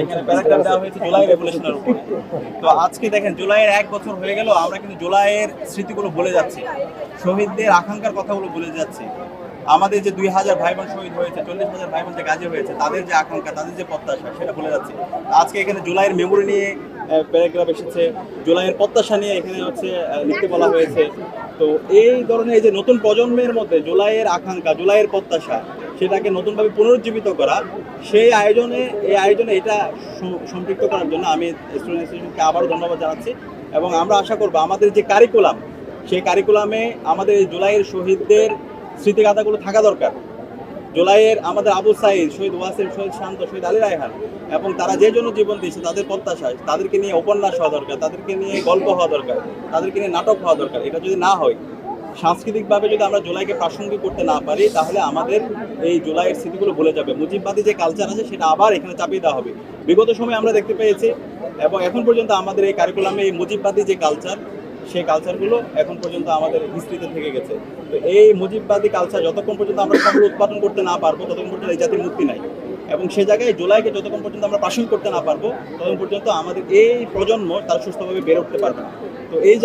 এখানে প্যারাগ্রাফ দেওয়া হয়েছে জুলাই রেভলিউশনের উপর। তো আজকে দেখেন জুলাইয়ের 1 বছর হয়ে গেল, আমরা কিন্তু জুলাইয়ের স্মৃতিগুলো ভুলে যাচ্ছি, শহীদদের আকাঙ্ক্ষার কথাগুলো ভুলে যাচ্ছি। আমাদের যে 2000 ভাই বোন শহীদ হয়েছে, 40,000 ভাই বোন যে গাজী হয়েছে, তাদের যে আকাঙ্ক্ষা, তাদের যে প্রত্যাশা, সেটা ভুলে যাচ্ছি। আজকে এখানে জুলাইয়ের মেমোরি নিয়ে প্যারাগ্রাফ এসেছে, জুলাইয়ের প্রত্যাশা নিয়ে এখানে লিখতে বলা হয়েছে। তো এই ধরনের এই যে নতুন প্রজন্মের মধ্যে জুলাইয়ের আকাঙ্ক্ষা, জুলাইয়ের প্রত্যাশা, সেটাকে নতুনভাবে পুনরুজ্জীবিত করা, সেই আয়োজনে এটা সম্পৃক্ত করার জন্য আমি স্টুডেন্ট অ্যাসোসিয়েশনকে আবারও ধন্যবাদ জানাচ্ছি। এবং আমরা আশা করব আমাদের যে কারিকুলাম, সেই কারিকুলামে আমাদের এই জুলাইয়ের শহীদদের স্মৃতিগাথাগুলো থাকা দরকার। জুলাইয়ের আমাদের আবু সাইদ, শহীদ ওয়াসিম, শহীদ শান্ত, শহীদ আলী রায়হান, এবং তারা যে জন্য জীবন দিয়েছে, তাদের প্রত্যাশা, তাদেরকে নিয়ে উপন্যাস হওয়া দরকার, তাদেরকে নিয়ে গল্প হওয়া দরকার, তাদেরকে নিয়ে নাটক হওয়া দরকার। এটা যদি না হয়, সাংস্কৃতিকভাবে যদি আমরা জুলাইকে প্রাসঙ্গিক করতে না পারি, তাহলে আমাদের এই জুলাইয়ের স্মৃতিগুলো ভুলে যাবে। মুজিববাদী যে কালচার আছে, সেটা আবার এখানে চাপিয়ে দেওয়া হবে। বিগত সময়ে আমরা দেখতে পেয়েছি এবং এখন পর্যন্ত আমাদের এই কারিকুলামে এই মুজিববাদী যে কালচার, সেই কালচারগুলো এখন পর্যন্ত আমাদের হিস্ট্রিতে থেকে গেছে। তো এই মুজিববাদী কালচার যতক্ষণ পর্যন্ত আমরা সফল উৎপাদন করতে না পারবো, ততক্ষণ পর্যন্ত এই জাতির মুক্তি নাই। এবং সে জায়গায় জুলাইকে যতক্ষণ পর্যন্ত আমরা প্রাসঙ্গিক করতে না পারবো, ততক্ষণ পর্যন্ত আমাদের এই প্রজন্ম তার সুস্থভাবে বেড়ে উঠতে পারবে না। তো এই